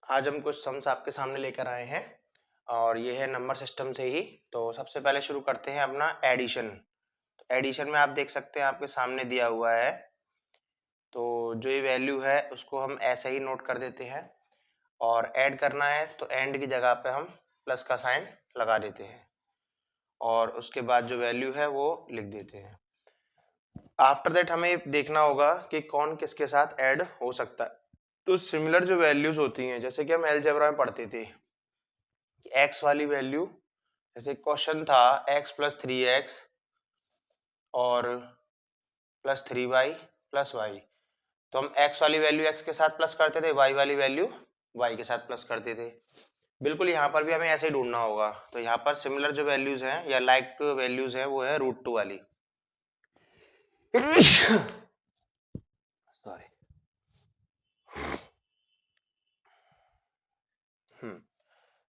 आज हम कुछ सम्स आपके सामने लेकर आए हैं और ये है नंबर सिस्टम से ही। तो सबसे पहले शुरू करते हैं अपना एडिशन। एडिशन में आप देख सकते हैं आपके सामने दिया हुआ है, तो जो ये वैल्यू है उसको हम ऐसे ही नोट कर देते हैं और ऐड करना है तो एंड की जगह पे हम प्लस का साइन लगा देते हैं और उसके बाद जो वैल्यू है वो लिख देते हैं। आफ्टर दैट हमें देखना होगा कि कौन किसके साथ ऐड हो सकता है। तो सिमिलर जो वैल्यूज होती हैं, जैसे कि हम अलजेब्रा में पढ़ते थे कि एक्स वाली वैल्यू, जैसे क्वेश्चन था x प्लस 3x और प्लस 3y प्लस वाई, तो हम x वाली वैल्यू x के साथ प्लस करते थे, y वाली वैल्यू y के साथ प्लस करते थे। बिल्कुल यहाँ पर भी हमें ऐसे ही ढूंढना होगा। तो यहाँ पर सिमिलर जो वैल्यूज हैं या लाइक वैल्यूज हैं वो है √2 वाली। सॉरी।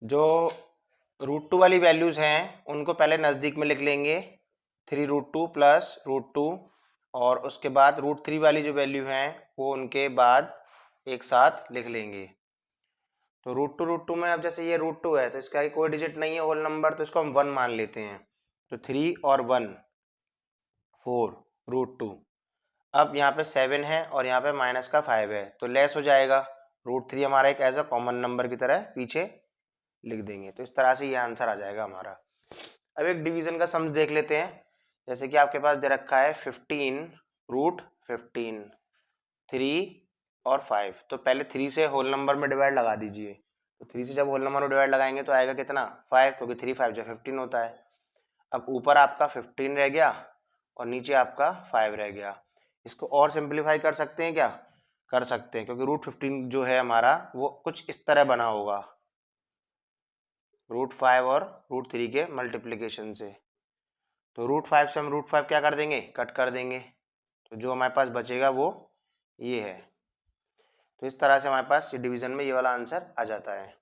जो √2 वाली वैल्यूज हैं उनको पहले नज़दीक में लिख लेंगे, 3√2 प्लस √2, और उसके बाद √3 वाली जो वैल्यू हैं वो उनके बाद एक साथ लिख लेंगे। तो √2 में अब जैसे ये √2 है तो इसका कोई डिजिट नहीं है होल नंबर, तो इसको हम 1 मान लेते हैं। तो 3 और 1 4 √2। अब यहाँ पे 7 है और यहाँ पे माइनस का 5 है तो लेस हो जाएगा। √3 हमारा एक एज अ कॉमन नंबर की तरह पीछे लिख देंगे। तो इस तरह से ये आंसर आ जाएगा हमारा। अब एक डिवीजन का सम्स देख लेते हैं। जैसे कि आपके पास दे रखा है 15 √15, 3 और 5। तो पहले 3 से होल नंबर में डिवाइड लगा दीजिए। तो 3 से जब होल नंबर में डिवाइड लगाएंगे तो आएगा कितना 5, क्योंकि 3 5 जो 15 होता है। अब ऊपर आपका 15 रह गया और नीचे आपका 5 रह गया। इसको और सिंप्लीफाई कर सकते हैं क्या? कर सकते हैं, क्योंकि √15 जो है हमारा वो कुछ इस तरह बना होगा, √5 और √3 के मल्टीप्लिकेशन से। तो √5 से हम √5 क्या कर देंगे, कट कर देंगे। तो जो हमारे पास बचेगा वो ये है। तो इस तरह से हमारे पास ये डिवीजन में ये वाला आंसर आ जाता है।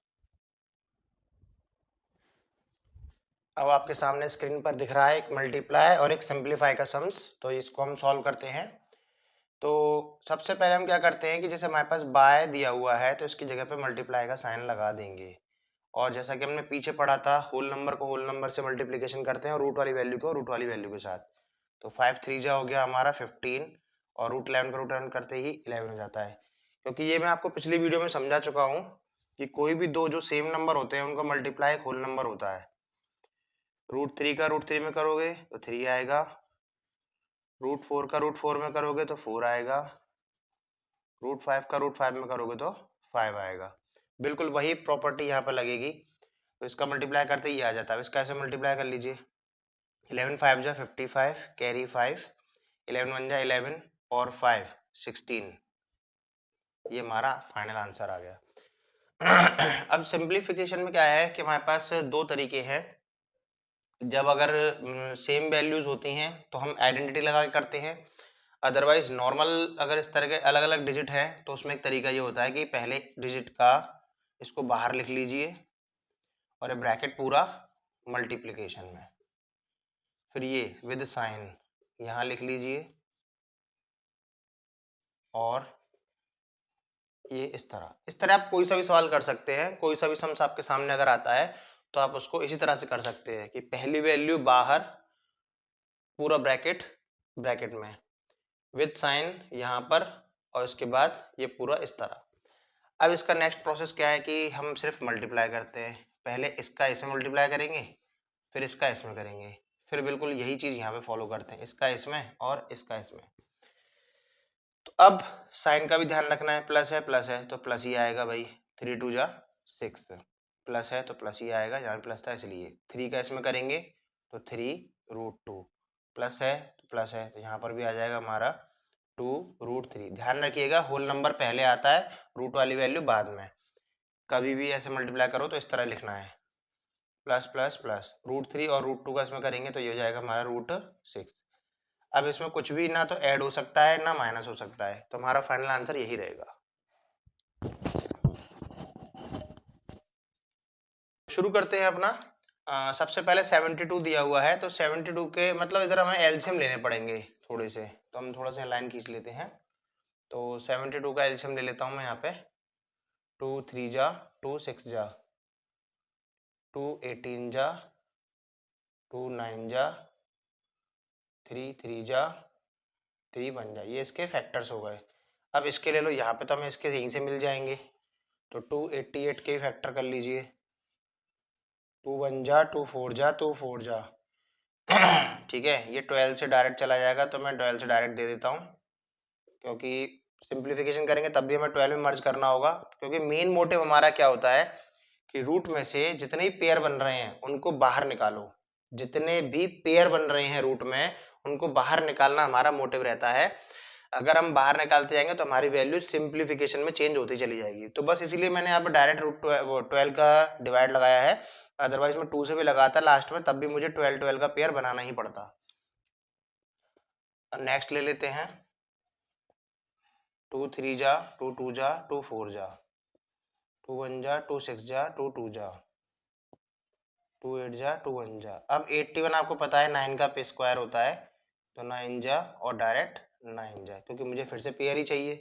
अब आपके सामने स्क्रीन पर दिख रहा है एक मल्टीप्लाई और एक सिंप्लीफाई का सम्स। तो इसको हम सॉल्व करते हैं। तो सबसे पहले हम क्या करते हैं कि जैसे हमारे पास बाय दिया हुआ है तो इसकी जगह पे मल्टीप्लाई का साइन लगा देंगे। और जैसा कि हमने पीछे पढ़ा था, होल नंबर को होल नंबर से मल्टीप्लिकेशन करते हैं और रूट वाली वैल्यू को रूट वाली वैल्यू के साथ। तो 5 3 जा हो गया हमारा 15 और √11 का √11 करते ही 11 हो जाता है। क्योंकि ये मैं आपको पिछली वीडियो में समझा चुका हूँ कि कोई भी दो जो सेम नंबर होते हैं उनका मल्टीप्लाई एक होल नंबर होता है। √3 का √3 में करोगे तो 3 आएगा, √4 का √4 में करोगे तो 4 आएगा, √5 का √5 में करोगे तो 5 आएगा। बिल्कुल वही प्रॉपर्टी यहाँ पर लगेगी। तो इसका मल्टीप्लाई करते ही आ जाता है। इसका ऐसे मल्टीप्लाई कर लीजिए, 11 5 जा 55, कैरी 5, 11 1 जा 11 और 5 16। ये हमारा फाइनल आंसर आ गया। अब सिंप्लीफिकेशन में क्या है कि हमारे पास दो तरीके हैं। जब अगर सेम वैल्यूज होती हैं तो हम आइडेंटिटी लगा के करते हैं। अदरवाइज नॉर्मल अगर इस तरह के अलग अलग डिजिट है तो उसमें एक तरीका ये होता है कि पहले डिजिट का इसको बाहर लिख लीजिए और ये ब्रैकेट पूरा मल्टीप्लिकेशन में, फिर ये विद साइन यहाँ लिख लीजिए और ये इस तरह आप कोई सा भी सवाल कर सकते हैं। कोई सा भी सम्स आपके सामने अगर आता है तो आप उसको इसी तरह से कर सकते हैं कि पहली वैल्यू बाहर पूरा ब्रैकेट ब्रैकेट में विद साइन यहाँ पर और इसके बाद ये पूरा इस तरह। अब इसका नेक्स्ट प्रोसेस क्या है कि हम सिर्फ मल्टीप्लाई करते हैं। पहले इसका इसमें मल्टीप्लाई करेंगे, फिर इसका इसमें करेंगे, फिर बिल्कुल यही चीज यहाँ पे फॉलो करते हैं, इसका इसमें और इसका इसमें। तो अब साइन का भी ध्यान रखना है, प्लस है तो प्लस ही आएगा भाई, 3 2 जा 6, प्लस है तो प्लस ही आएगा, यहाँ प्लस था इसलिए। 3 का इसमें करेंगे तो 3√2, प्लस है तो प्लस है तो यहाँ पर भी आ जाएगा हमारा 2√3। ध्यान रखिएगा होल नंबर पहले आता है, रूट वाली वैल्यू बाद में। कभी भी ऐसे मल्टीप्लाई करो तो इस तरह लिखना है, प्लस प्लस प्लस √3 और √2 का इसमें करेंगे तो ये हो जाएगा हमारा √6। अब इसमें कुछ भी ना तो ऐड हो सकता है ना माइनस हो सकता है, तो हमारा फाइनल आंसर यही रहेगा। शुरू करते हैं अपना। सबसे पहले 72 दिया हुआ है तो 72 के मतलब इधर हमें एलसीएम लेने पड़ेंगे थोड़े से, तो हम थोड़ा सा लाइन खींच लेते हैं। तो 72 का एलसीएम ले लेता हूँ मैं यहाँ पे। 2 3 जा 2 6 जा 2 18 जा 2 9 जा 3 3 जा 3 1 जा। ये इसके फैक्टर्स हो गए। अब इसके ले लो, यहाँ पे तो हमें इसके यहीं से मिल जाएंगे, तो 288 के फैक्टर कर लीजिए। 2 1 जा 2 4 जा 2 4 जा ठीक है, ये 12 से डायरेक्ट चला जाएगा, तो मैं 12 से डायरेक्ट दे देता हूँ, क्योंकि सिंप्लीफिकेशन करेंगे तब भी हमें 12 में मर्ज करना होगा। क्योंकि मेन मोटिव हमारा क्या होता है कि रूट में से जितने भी पेयर बन रहे हैं उनको बाहर निकालो। जितने भी पेयर बन रहे हैं रूट में उनको बाहर निकालना हमारा मोटिव रहता है। अगर हम बाहर निकालते जाएंगे तो हमारी वैल्यू सिंप्लीफिकेशन में चेंज होती चली जाएगी। तो बस इसीलिए मैंने यहाँ पे डायरेक्ट रूट 12 का डिवाइड लगाया है। अदरवाइज मैं 2 से भी लगाता लास्ट में, तब भी मुझे 12 12 का पेयर बनाना ही पड़ता। नेक्स्ट ले लेते हैं 2 3 जा 2 2 जा 2 4 जा 2 1 जा 2 6 जा 2 2 जा 2 8 जा 2 1 जा। अब 81 आपको पता है 9 का स्क्वायर होता है, तो 9 जा और डायरेक्ट 9 जा, क्योंकि मुझे फिर से पेयर ही चाहिए।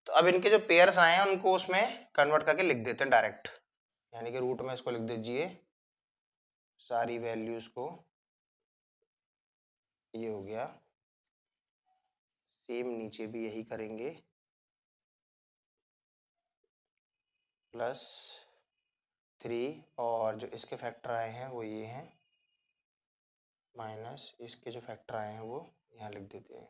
तो अब इनके जो पेयर्स आए हैं उनको उसमें कन्वर्ट करके लिख देते हैं डायरेक्ट, यानी कि रूट में इसको लिख दीजिए सारी वैल्यूज को। ये हो गया, सेम नीचे भी यही करेंगे, +3 और जो इसके फैक्टर आए हैं वो ये हैं, माइनस इसके जो फैक्टर आए हैं वो यहाँ लिख देते हैं।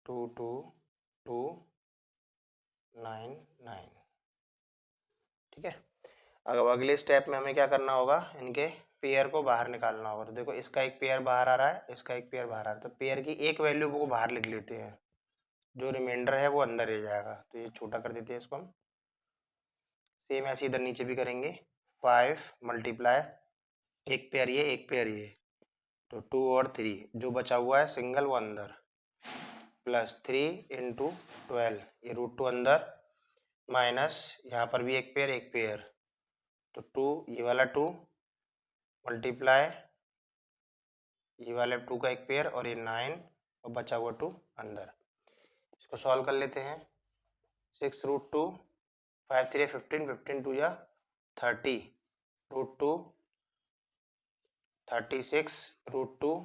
Two two two 9 9। ठीक है, अब अगले स्टेप में हमें क्या करना होगा, इनके पेयर को बाहर निकालना होगा। तो देखो इसका एक पेयर बाहर आ रहा है, इसका एक पेयर बाहर आ रहा है, तो पेयर की एक वैल्यू को बाहर लिख लेते हैं, जो रिमाइंडर है वो अंदर रह जाएगा। तो ये छोटा कर देते हैं इसको हम। सेम ऐसे इधर नीचे भी करेंगे, 5 मल्टीप्लाई एक पेयर ये एक पेयर ये, तो 2 और 3 जो बचा हुआ है सिंगल वो अंदर, +3 इंटू 12 ये √2 अंदर, माइनस यहाँ पर भी एक पेयर, तो 2 ये वाला 2 मल्टीप्लाई ये वाले 2 का एक पेयर और ये 9 और बचा हुआ 2 अंदर। इसको सॉल्व कर लेते हैं। 6√2 5 3 15 15 2 या 30 √2 36 √2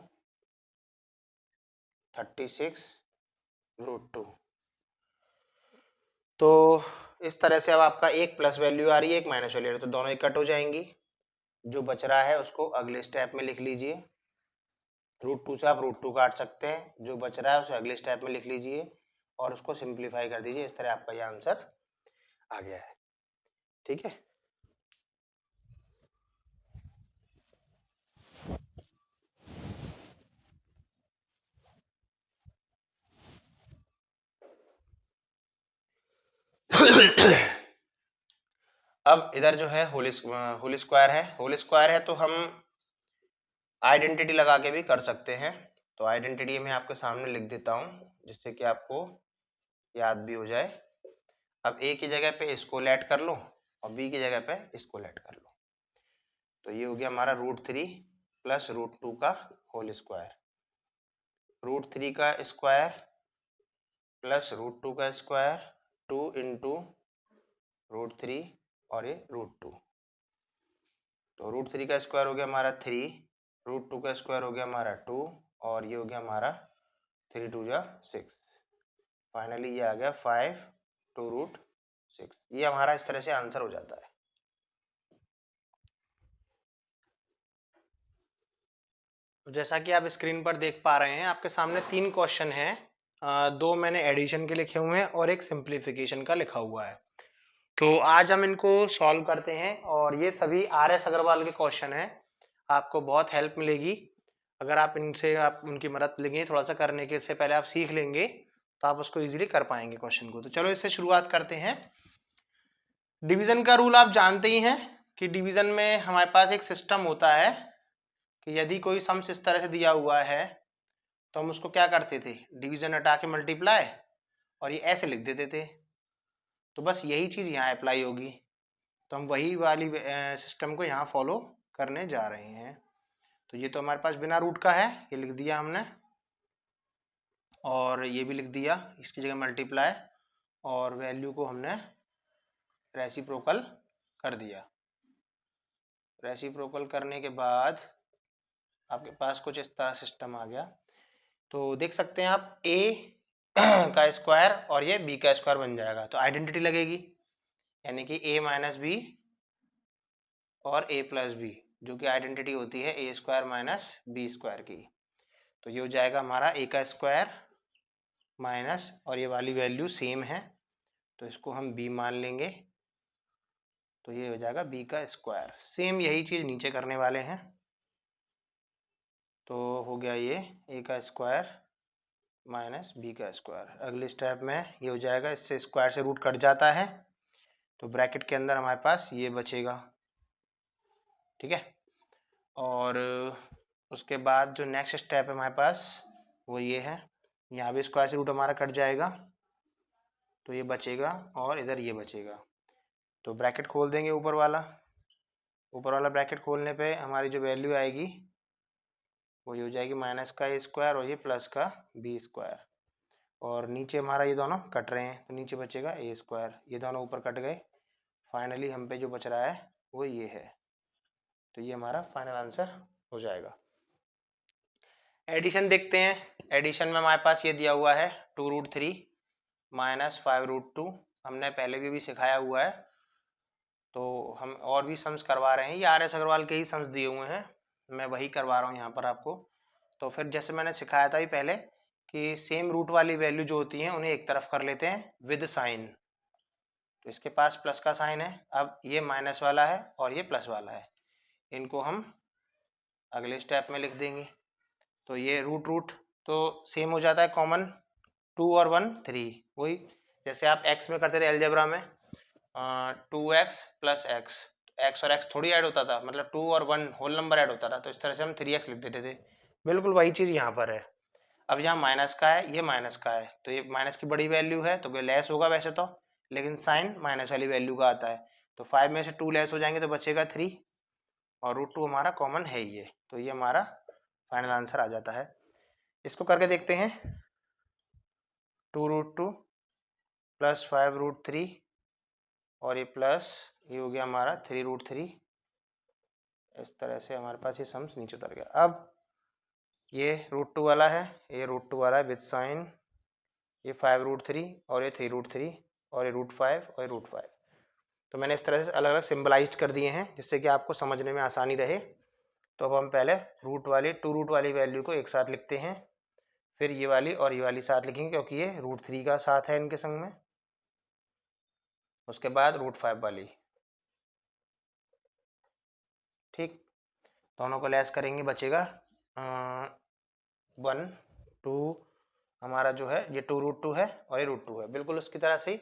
36 √2। तो इस तरह से अब आपका एक प्लस वैल्यू आ रही है, एक माइनस वैल्यू आ रही है, तो दोनों ही कट हो जाएंगी। जो बच रहा है उसको अगले स्टेप में लिख लीजिए। √2 से आप √2 काट सकते हैं, जो बच रहा है उसे अगले स्टेप में लिख लीजिए और उसको सिंप्लीफाई कर दीजिए। इस तरह आपका ये आंसर आ गया है। ठीक है, अब इधर जो है होल स्क्वायर है, तो हम आइडेंटिटी लगा के भी कर सकते हैं। तो आइडेंटिटी मैं आपके सामने लिख देता हूँ जिससे कि आपको याद भी हो जाए। अब ए की जगह पे इसको ऐड कर लो और बी की जगह पे इसको ऐड कर लो, तो ये हो गया हमारा √3 प्लस √2 का होल स्क्वायर, √3 का स्क्वायर प्लस √2 का स्क्वायर 2 इंटू √3 और ये √2, तो √3 का स्क्वायर हो गया हमारा 3, √2 का स्क्वायर हो गया हमारा 2 और ये हो गया हमारा 3 2 जा 6, फाइनली ये आ गया 5 2 √6। ये हमारा इस तरह से आंसर हो जाता है। तो जैसा कि आप स्क्रीन पर देख पा रहे हैं आपके सामने 3 क्वेश्चन हैं, 2 मैंने एडिशन के लिखे हुए हैं और एक सिंप्लीफिकेशन का लिखा हुआ है। तो आज हम इनको सॉल्व करते हैं और ये सभी RS अग्रवाल के क्वेश्चन हैं। आपको बहुत हेल्प मिलेगी अगर आप इनसे आप उनकी मदद लेंगे, थोड़ा सा करने के से पहले आप सीख लेंगे तो आप उसको इजीली कर पाएंगे क्वेश्चन को। तो चलो इससे शुरुआत करते हैं। डिवीजन का रूल आप जानते ही हैं कि डिवीजन में हमारे पास एक सिस्टम होता है कि यदि कोई सम्स इस तरह से दिया हुआ है तो हम उसको क्या करते थे, डिवीजन हटा के मल्टीप्लाई और ये ऐसे लिख देते थे। तो बस यही चीज़ यहाँ अप्लाई होगी, तो हम वही वाली सिस्टम को यहाँ फॉलो करने जा रहे हैं। तो ये तो हमारे पास बिना रूट का है, ये लिख दिया हमने। और ये भी लिख दिया, इसकी जगह मल्टीप्लाई, और वैल्यू को हमने रेसिप्रोकल कर दिया। रेसिप्रोकल करने के बाद आपके पास कुछ इस तरह सिस्टम आ गया। तो देख सकते हैं आप a का स्क्वायर और ये b का स्क्वायर बन जाएगा, तो आइडेंटिटी लगेगी, यानी कि a माइनस बी और a प्लस बी, जो कि आइडेंटिटी होती है a square minus b square की। तो ये हो जाएगा हमारा a का स्क्वायर माइनस, और ये वाली वैल्यू सेम है तो इसको हम b मान लेंगे, तो ये हो जाएगा b का स्क्वायर। सेम यही चीज़ नीचे करने वाले हैं, तो हो गया ये a का स्क्वायर माइनस b का स्क्वायर। अगले स्टेप में ये हो जाएगा, इससे स्क्वायर से रूट कट जाता है, तो ब्रैकेट के अंदर हमारे पास ये बचेगा, ठीक है। और उसके बाद जो नेक्स्ट स्टेप है हमारे पास वो ये है, यहाँ भी स्क्वायर से रूट हमारा कट जाएगा, तो ये बचेगा और इधर ये बचेगा। तो ब्रैकेट खोल देंगे ऊपर वाला ब्रैकेट खोलने पे हमारी जो वैल्यू आएगी वो ये हो जाएगी माइनस का ए स्क्वायर और ये प्लस का बी स्क्वायर, और नीचे हमारा ये दोनों कट रहे हैं तो नीचे बचेगा ए स्क्वायर, ये दोनों ऊपर कट गए। फाइनली हम पे जो बच रहा है वो ये है, तो ये हमारा फाइनल आंसर हो जाएगा। एडिशन देखते हैं। एडिशन में हमारे पास ये दिया हुआ है 2√3 माइनस 5√2, हमने पहले भी सिखाया हुआ है, तो हम और भी सम्स करवा रहे हैं, ये आर एस अग्रवाल के ही सम्स दिए हुए हैं, मैं वही करवा रहा हूँ यहाँ पर आपको। तो फिर जैसे मैंने सिखाया था ही पहले कि सेम रूट वाली वैल्यू जो होती हैं उन्हें एक तरफ कर लेते हैं विद साइन, तो इसके पास प्लस का साइन है, अब ये माइनस वाला है और ये प्लस वाला है, इनको हम अगले स्टेप में लिख देंगे। तो ये रूट रूट तो सेम हो जाता है कॉमन, 2 और 1 3, वही जैसे आप x में करते थे अलजेब्रा में 2x प्लस एक्स और एक्स थोड़ी ऐड होता था, मतलब 2 और 1 होल नंबर ऐड होता था, तो इस तरह से हम 3x लिख देते थे। बिल्कुल वही चीज़ यहाँ पर है। अब यहाँ माइनस का है, ये माइनस का है, तो ये माइनस की बड़ी वैल्यू है तो लेस होगा वैसे तो, लेकिन साइन माइनस वाली वैल्यू का आता है, तो 5 में से 2 लेस हो जाएंगे तो बचेगा 3, और √2 हमारा कॉमन है ये, तो ये हमारा फाइनल आंसर आ जाता है। इसको करके देखते हैं, 2√2 प्लस 5√3 और ये प्लस ये हो गया हमारा 3√3, इस तरह से हमारे पास ये सम्स नीचे उतर गया। अब ये √2 वाला है, ये √2 वाला है विद साइन, ये 5√3 और ये 3√3 और ये √5 और ये √5, तो मैंने इस तरह से अलग अलग सिम्बलाइज कर दिए हैं जिससे कि आपको समझने में आसानी रहे। तो अब हम पहले रूट वाली वैल्यू को एक साथ लिखते हैं, फिर ये वाली और ये वाली साथ लिखेंगे क्योंकि ये √3 का साथ है इनके संग में, उसके बाद √5 वाली, ठीक, दोनों को लेस करेंगे, बचेगा 1 2, हमारा जो है ये 2√2 है और ये √2 है, बिल्कुल उसकी तरह से ही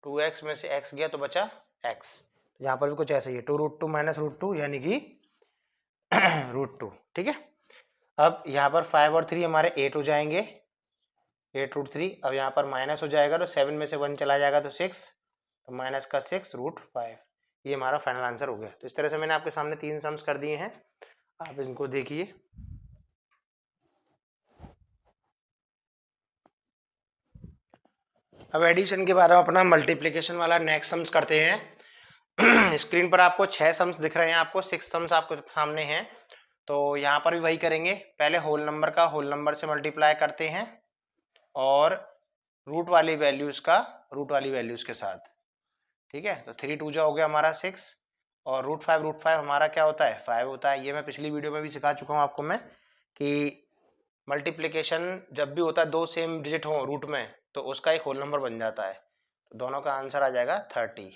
2x में से x गया तो बचा x, यहाँ पर भी कुछ ऐसा ही है 2√2 माइनस √2 यानी कि √2, ठीक है। अब यहाँ पर 5 और 3 हमारे 8 हो जाएंगे, 8√3, अब यहाँ पर माइनस हो जाएगा तो 7 में से 1 चला जाएगा तो 6, तो माइनस का 6 √5, ये हमारा फाइनल आंसर हो गया। तो इस तरह से मैंने आपके सामने 3 सम्स कर दिए हैं, आप इनको देखिए। अब एडिशन के बाद हम अपना मल्टीप्लिकेशन वाला नेक्स्ट सम्स करते हैं। स्क्रीन पर आपको 6 सम्स दिख रहे हैं, आपको 6 सम्स आपके सामने हैं, तो यहाँ पर भी वही करेंगे, पहले होल नंबर का होल नंबर से मल्टीप्लाई करते हैं और रूट वाली वैल्यूज के साथ, ठीक है। तो 3 2 जा हो गया हमारा 6, और √5 हमारा क्या होता है 5 होता है, ये मैं पिछली वीडियो में भी सिखा चुका हूँ आपको मैं कि मल्टीप्लिकेशन जब भी होता है 2 सेम डिजिट हो रूट में तो उसका एक होल नंबर बन जाता है, तो दोनों का आंसर आ जाएगा 30,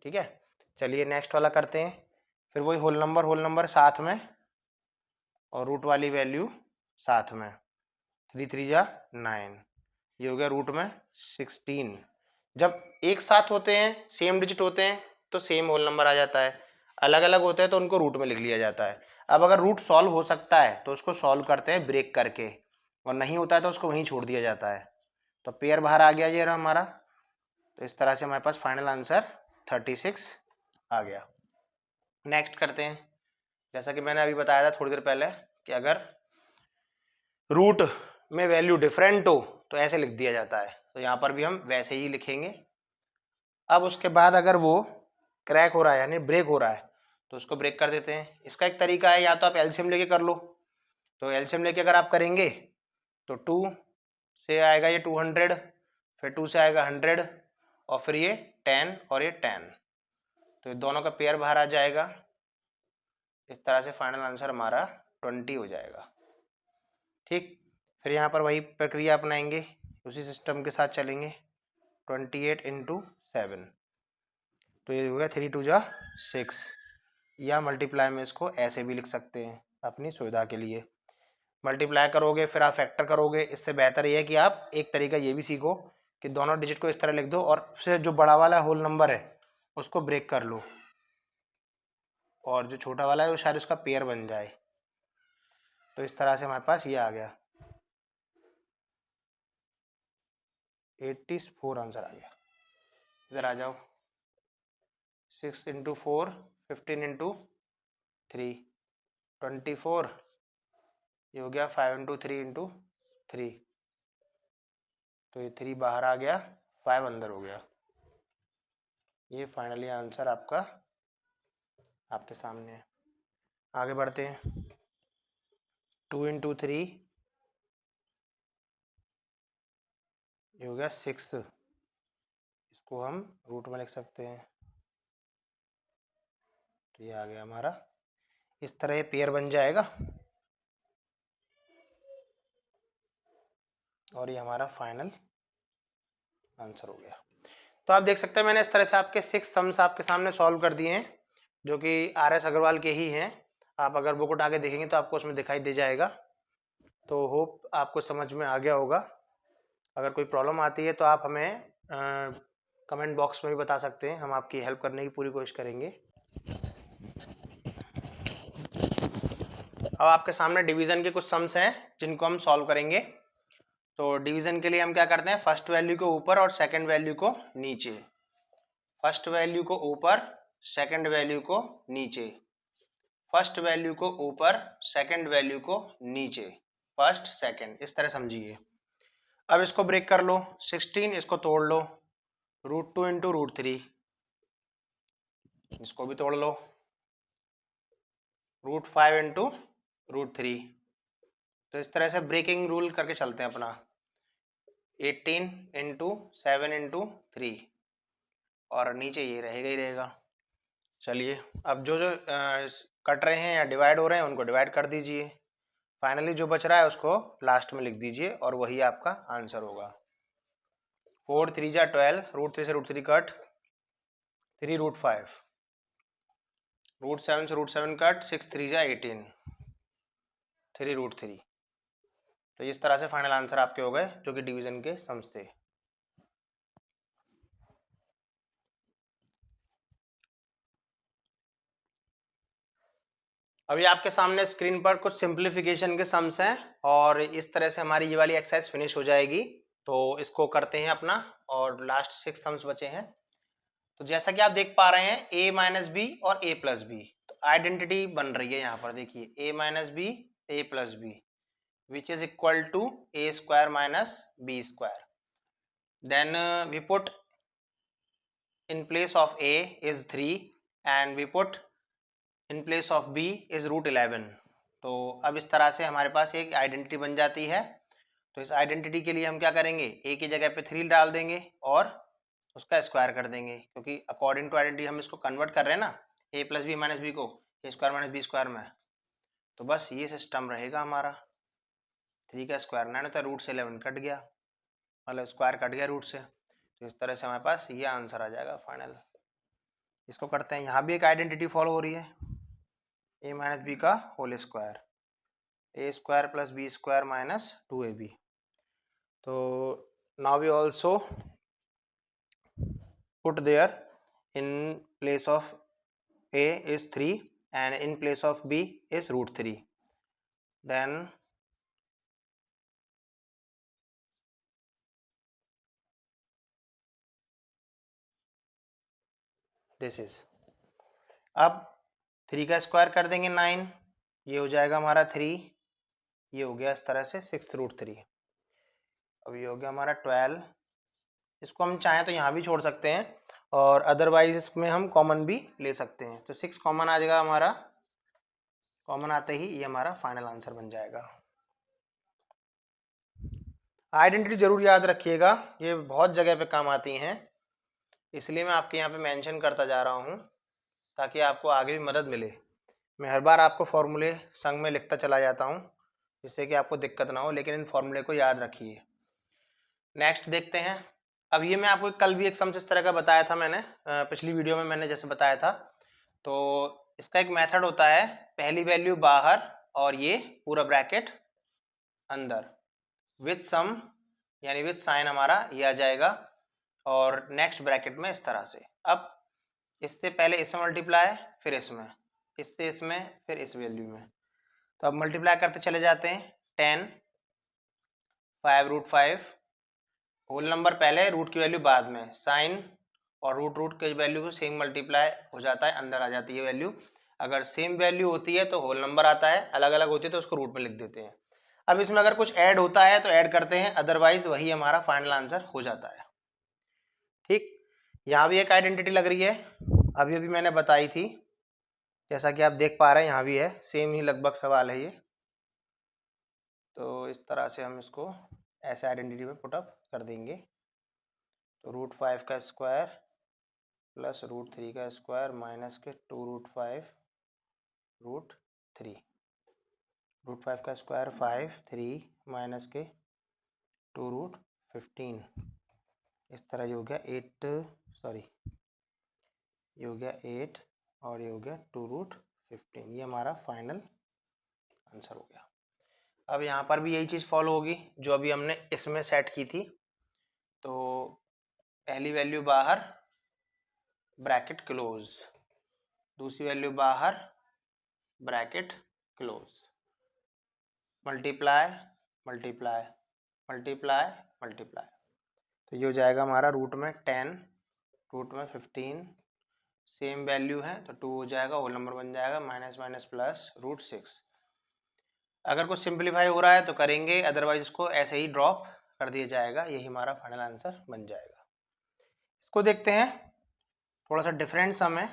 ठीक है। चलिए नेक्स्ट वाला करते हैं, फिर वही होल नंबर साथ में और रूट वाली वैल्यू साथ में, 3 3 जा 9, ये हो गया रूट में 16। जब एक साथ होते हैं सेम डिजिट होते हैं तो सेम होल नंबर आ जाता है, अलग अलग होते हैं तो उनको रूट में लिख लिया जाता है। अब अगर रूट सॉल्व हो सकता है तो उसको सॉल्व करते हैं ब्रेक करके, और नहीं होता है तो उसको वहीं छोड़ दिया जाता है, तो पेयर बाहर आ गया ये रहा हमारा, तो इस तरह से हमारे पास फाइनल आंसर 36 आ गया। नेक्स्ट करते हैं, जैसा कि मैंने अभी बताया था थोड़ी देर पहले कि अगर रूट में वैल्यू डिफरेंट हो तो ऐसे लिख दिया जाता है, तो यहाँ पर भी हम वैसे ही लिखेंगे। अब उसके बाद अगर वो क्रैक हो रहा है यानी ब्रेक हो रहा है तो उसको ब्रेक कर देते हैं। इसका एक तरीका है, या तो आप एलसीएम लेके कर लो, तो एलसीएम लेके अगर आप करेंगे तो 2 से आएगा ये 200, फिर 2 से आएगा 100 और फिर ये 10 और ये 10, तो ये दोनों का पेयर बाहर आ जाएगा। इस तरह से फाइनल आंसर हमारा 20 हो जाएगा। ठीक, फिर यहाँ पर वही प्रक्रिया अपनाएंगे, उसी सिस्टम के साथ चलेंगे। 28 इंटू 7, तो ये हो गया 3 2 जा 6, या मल्टीप्लाई में इसको ऐसे भी लिख सकते हैं अपनी सुविधा के लिए। मल्टीप्लाई करोगे फिर आप फैक्टर करोगे, इससे बेहतर ये है कि आप एक तरीका ये भी सीखो कि दोनों डिजिट को इस तरह लिख दो और फिर जो बड़ा वाला होल नंबर है उसको ब्रेक कर लो और जो छोटा वाला है वो शायद उसका पेयर बन जाए। तो इस तरह से हमारे पास ये आ गया 84 आंसर आ गया। इधर आ जाओ, 6 इंटू 4 15 इंटू 3 24, ये हो गया 5 इंटू 3 इंटू 3, तो ये 3 बाहर आ गया, 5 अंदर हो गया। ये फाइनली आंसर आपका आपके सामने है। आगे बढ़ते हैं। 2 इंटू 3, ये हो गया 6, इसको हम रूट में लिख सकते हैं, तो ये आ गया हमारा। इस तरह ये पेयर बन जाएगा और ये हमारा फाइनल आंसर हो गया। तो आप देख सकते हैं मैंने इस तरह से आपके 6 सम्स आपके सामने सॉल्व कर दिए हैं, जो कि RS अग्रवाल के ही हैं। आप अगर बुक उठा के देखेंगे तो आपको उसमें दिखाई दे जाएगा। तो होप आपको समझ में आ गया होगा। अगर कोई प्रॉब्लम आती है तो आप हमें कमेंट बॉक्स में भी बता सकते हैं, हम आपकी हेल्प करने की पूरी कोशिश करेंगे। अब आपके सामने डिवीज़न के कुछ सम्स हैं जिनको हम सॉल्व करेंगे। तो डिवीज़न के लिए हम क्या करते हैं, फर्स्ट वैल्यू को ऊपर और सेकंड वैल्यू को नीचे। फर्स्ट वैल्यू को ऊपर, सेकंड वैल्यू को नीचे। फर्स्ट वैल्यू को ऊपर, सेकंड वैल्यू को नीचे। फर्स्ट सेकंड, इस तरह समझिए। अब इसको ब्रेक कर लो, 16 इसको तोड़ लो, √2 इंटू √3, इसको भी तोड़ लो, √5 इंटू √3। तो इस तरह से ब्रेकिंग रूल करके चलते हैं अपना। 18 इंटू 7 इंटू 3, और नीचे ये रहेगा ही रहेगा। चलिए, अब जो जो कट रहे हैं या डिवाइड हो रहे हैं उनको डिवाइड कर दीजिए। फाइनली जो बच रहा है उसको लास्ट में लिख दीजिए और वही आपका आंसर होगा। 4 3 जा 12, √3 से √3 कट, 3 √5, √7 से √7 कट, 6 3 जा 18, 3 √3। तो इस तरह से फाइनल आंसर आपके हो गए जो कि डिवीजन के सम्स थे। अभी आपके सामने स्क्रीन पर कुछ सिंप्लीफिकेशन के सम्स हैं और इस तरह से हमारी ये वाली एक्सरसाइज फिनिश हो जाएगी। तो इसको करते हैं अपना, और लास्ट 6 सम्स बचे हैं। तो जैसा कि आप देख पा रहे हैं a माइनस बी और a प्लस बी, तो आइडेंटिटी बन रही है यहाँ पर। देखिए a minus b, a plus b, which is equal to a square minus b square. Then we put in place of a is 3 and we put in place of b is √11। तो अब इस तरह से हमारे पास एक identity बन जाती है। तो इस आइडेंटिटी के लिए हम क्या करेंगे, a की जगह पे 3 डाल देंगे और उसका स्क्वायर कर देंगे, क्योंकि अकॉर्डिंग टू आइडेंटिटी हम इसको कन्वर्ट कर रहे हैं ना, a plus b minus b को a square minus b square में। तो बस ये सिस्टम रहेगा हमारा। 3 का स्क्वायर 9 होता है, रूट से 11 कट गया, मतलब स्क्वायर कट गया रूट से। तो इस तरह से हमारे पास ये आंसर आ जाएगा फाइनल। इसको करते हैं, यहाँ भी एक आइडेंटिटी फॉलो हो रही है, a माइनस बी का whole square, a square plus b square minus 2ab। तो now we also put there in place of a is 3 and in place of b is √3, then this is, अब 3 का square कर देंगे 9, ये हो जाएगा हमारा 3, ये हो गया इस तरह से 6 √3। अब ये हो गया हमारा 12। इसको हम चाहें तो यहाँ भी छोड़ सकते हैं और अदरवाइज इसमें हम कॉमन भी ले सकते हैं। तो 6 कॉमन आ जाएगा हमारा। कॉमन आते ही ये हमारा फाइनल आंसर बन जाएगा। आइडेंटिटी जरूर याद रखिएगा, ये बहुत जगह पे काम आती हैं, इसलिए मैं आपके यहाँ पे मेंशन करता जा रहा हूँ ताकि आपको आगे भी मदद मिले। मैं हर बार आपको फॉर्मूले संग में लिखता चला जाता हूँ जिससे कि आपको दिक्कत ना हो, लेकिन इन फॉर्मूले को याद रखिए। नेक्स्ट देखते हैं। अब ये मैं आपको कल भी एक सम इस तरह का बताया था मैंने, पिछली वीडियो में मैंने जैसे बताया था। तो इसका एक मेथड होता है, पहली वैल्यू बाहर और ये पूरा ब्रैकेट अंदर, विथ सम यानी विथ साइन हमारा ये आ जाएगा और नेक्स्ट ब्रैकेट में इस तरह से। अब इससे पहले इसमें मल्टीप्लाई, फिर इसमें, इससे इसमें, फिर इस वैल्यू में। तो अब मल्टीप्लाई करते चले जाते हैं। 10 5√5, होल नंबर पहले, रूट की वैल्यू बाद में, साइन और रूट की वैल्यू को सेम मल्टीप्लाई हो जाता है, अंदर आ जाती है वैल्यू। अगर सेम वैल्यू होती है तो होल नंबर आता है, अलग अलग होती है तो उसको रूट में लिख देते हैं। अब इसमें अगर कुछ ऐड होता है तो ऐड करते हैं, अदरवाइज वही हमारा फाइनल आंसर हो जाता है। ठीक, यहाँ भी एक आइडेंटिटी लग रही है, अभी अभी मैंने बताई थी, जैसा कि आप देख पा रहे हैं यहाँ भी है, सेम ही लगभग सवाल है ये। तो इस तरह से हम इसको ऐसे आइडेंटिटी में पुटअप कर देंगे। तो √5 का स्क्वायर प्लस √3 का स्क्वायर माइनस के 2√5 √3, √5 का स्क्वायर 5, 3 माइनस के 2√15, इस तरह ये हो गया 8, सॉरी ये हो गया 8 और ये हो गया 2√15, ये हमारा फाइनल आंसर हो गया। अब यहाँ पर भी यही चीज़ फॉलो होगी जो अभी हमने इसमें सेट की थी। तो पहली वैल्यू बाहर, ब्रैकेट क्लोज, दूसरी वैल्यू बाहर, bracket close, multiply multiply multiply multiply. तो ये हो जाएगा हमारा रूट में 10, रूट में 15, सेम वैल्यू है तो 2 हो जाएगा, होल नंबर बन जाएगा, माइनस माइनस प्लस √6। अगर कुछ सिंप्लीफाई हो रहा है तो करेंगे, अदरवाइज इसको ऐसे ही ड्रॉप कर दिया जाएगा, यही हमारा फाइनल आंसर बन जाएगा। इसको देखते हैं, थोड़ा सा डिफरेंट सम है,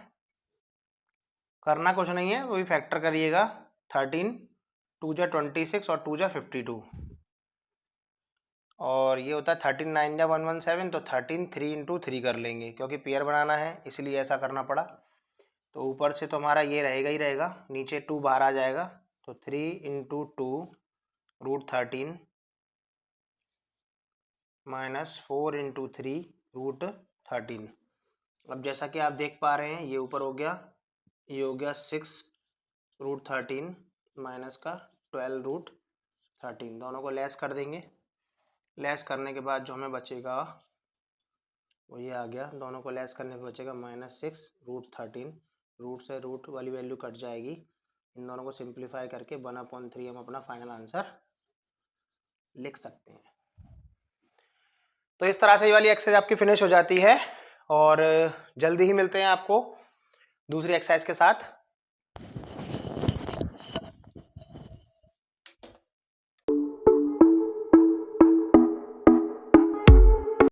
करना कुछ नहीं है, वही फैक्टर करिएगा। 13 2 जा 26 और 2 जा 52, और ये होता है 13 9 जा 117, तो 13 3 इंटू 3 कर लेंगे क्योंकि पेयर बनाना है इसलिए ऐसा करना पड़ा। तो ऊपर से तो हमारा ये रहेगा ही रहेगा, नीचे 2 बाहर आ जाएगा, तो 3 इंटू 2 √13 माइनस 4 इंटू 3 √13। अब जैसा कि आप देख पा रहे हैं ये ऊपर हो गया, ये हो गया 6 √13 माइनस का 12 √13, दोनों को लेस कर देंगे। लेस करने के बाद जो हमें बचेगा वो ये आ गया, दोनों को लेस करने पे बचेगा -6 √13, रूट से रूट वाली वैल्यू कट जाएगी, इन दोनों को सिंप्लीफाई करके 1/3 हम अपना फाइनल आंसर लिख सकते हैं। तो इस तरह से ये वाली एक्सरसाइज आपकी फिनिश हो जाती है और जल्दी ही मिलते हैं आपको दूसरी एक्सरसाइज के साथ।